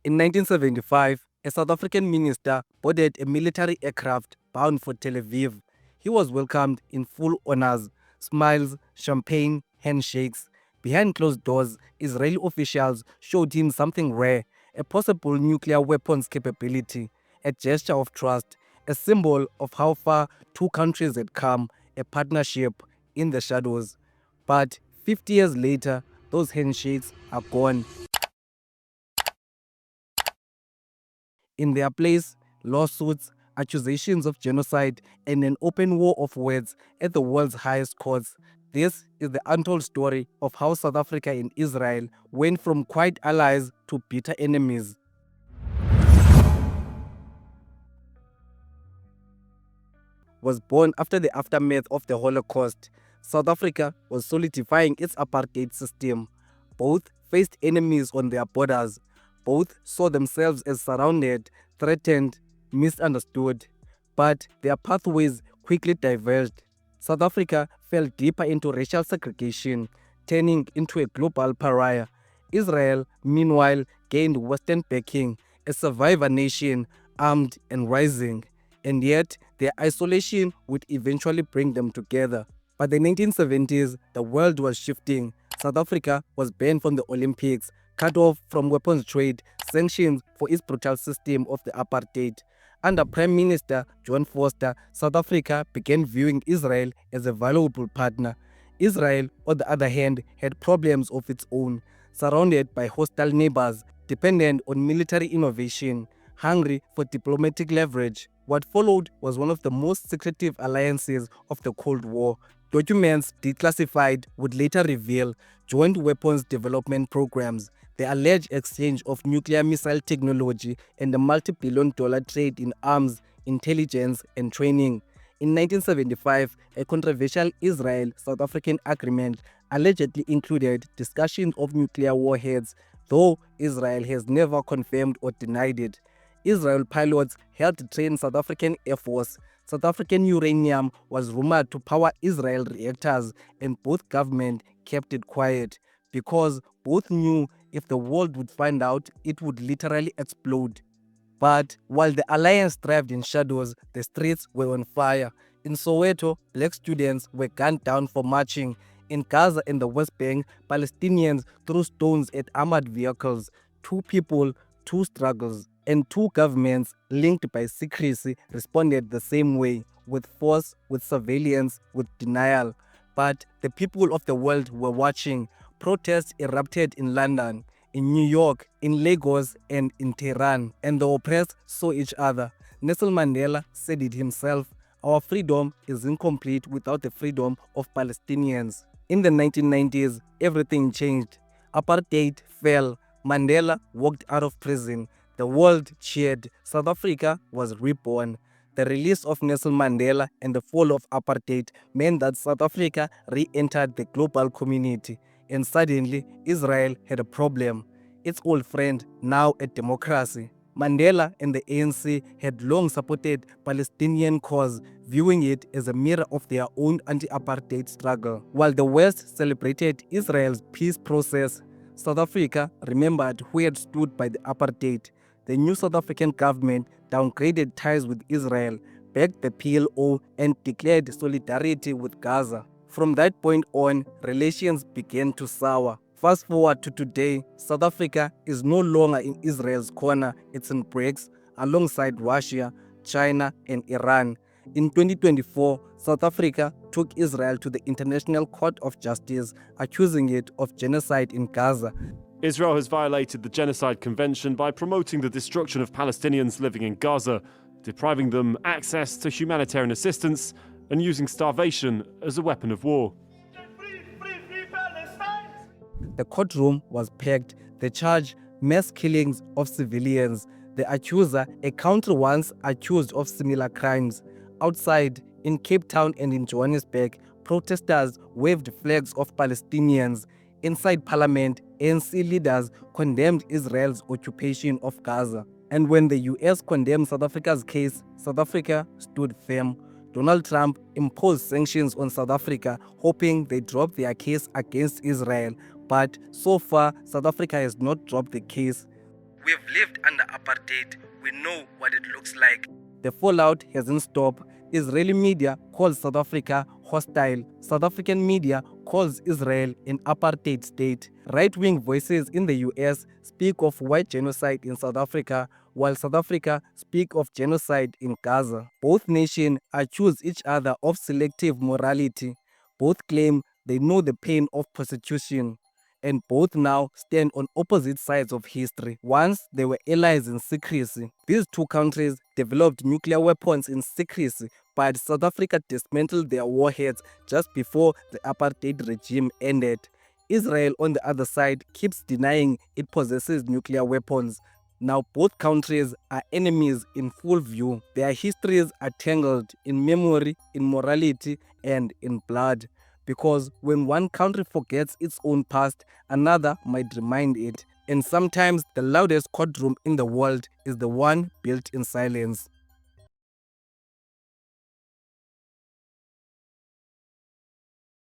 In 1975, a South African minister boarded a military aircraft bound for Tel Aviv. He was welcomed in full honors, smiles, champagne, handshakes. Behind closed doors, Israeli officials showed him something rare, a possible nuclear weapons capability, a gesture of trust, a symbol of how far two countries had come, a partnership in the shadows. But 50 years later, those handshakes are gone. In their place, lawsuits, accusations of genocide, and an open war of words at the world's highest courts. This is the untold story of how South Africa and Israel went from quiet allies to bitter enemies. Was born after the aftermath of the Holocaust. South Africa was solidifying its apartheid system. Both faced enemies on their borders. Both saw themselves as surrounded, threatened, misunderstood. But their pathways quickly diverged. South Africa fell deeper into racial segregation, turning into a global pariah. Israel, meanwhile, gained Western backing, a survivor nation, armed and rising. And yet, their isolation would eventually bring them together. By the 1970s, the world was shifting. South Africa was banned from the Olympics, cut off from weapons trade, sanctions for its brutal system of the apartheid. Under Prime Minister John Vorster, South Africa began viewing Israel as a valuable partner. Israel, on the other hand, had problems of its own, surrounded by hostile neighbors, dependent on military innovation, hungry for diplomatic leverage. What followed was one of the most secretive alliances of the Cold War. Documents declassified would later reveal joint weapons development programs, the alleged exchange of nuclear missile technology, and the multi-billion-dollar trade in arms, intelligence, and training. In 1975, a controversial Israel-South African agreement allegedly included discussion of nuclear warheads, though Israel has never confirmed or denied it. Israel pilots helped train South African Air Force. South African uranium was rumored to power Israel reactors, and both governments kept it quiet because both knew if the world would find out, it would literally explode. But while the alliance thrived in shadows, the streets were on fire. In Soweto, black students were gunned down for marching. In Gaza and the West Bank, Palestinians threw stones at armored vehicles. Two people, two struggles, and two governments linked by secrecy responded the same way, with force, with surveillance, with denial. But the people of the world were watching. Protests erupted in London, in New York, in Lagos, and in Tehran, and the oppressed saw each other. Nelson Mandela said it himself, "Our freedom is incomplete without the freedom of Palestinians." In the 1990s, everything changed. Apartheid fell. Mandela walked out of prison. The world cheered. South Africa was reborn. The release of Nelson Mandela and the fall of apartheid meant that South Africa re-entered the global community. And suddenly, Israel had a problem. Its old friend, now a democracy. Mandela and the ANC had long supported Palestinian cause, viewing it as a mirror of their own anti-apartheid struggle. While the West celebrated Israel's peace process, South Africa remembered who had stood by the apartheid. The new South African government downgraded ties with Israel, backed the PLO, and declared solidarity with Gaza. From that point on, relations began to sour. Fast forward to today, South Africa is no longer in Israel's corner, it's in BRICS, alongside Russia, China, and Iran. In 2024, South Africa took Israel to the International Court of Justice, accusing it of genocide in Gaza. Israel has violated the Genocide Convention by promoting the destruction of Palestinians living in Gaza, depriving them access to humanitarian assistance, and using starvation as a weapon of war. The courtroom was packed. The charge, mass killings of civilians. The accuser, a country once accused of similar crimes. Outside, in Cape Town and in Johannesburg, protesters waved flags of Palestinians. Inside parliament, ANC leaders condemned Israel's occupation of Gaza. And when the US condemned South Africa's case, South Africa stood firm. Donald Trump imposed sanctions on South Africa, hoping they drop their case against Israel. But so far, South Africa has not dropped the case. We've lived under apartheid. We know what it looks like. The fallout hasn't stopped. Israeli media calls South Africa hostile. South African media calls Israel an apartheid state. Right-wing voices in the US speak of white genocide in South Africa, while South Africa speak of genocide in Gaza. Both nations accuse each other of selective morality. Both claim they know the pain of persecution, and both now stand on opposite sides of history. Once they were allies in secrecy. These two countries developed nuclear weapons in secrecy, but South Africa dismantled their warheads just before the apartheid regime ended. Israel, on the other side, keeps denying it possesses nuclear weapons. Now both countries are enemies in full view. Their histories are tangled in memory, in morality, and in blood. Because when one country forgets its own past, another might remind it. And sometimes the loudest courtroom in the world is the one built in silence.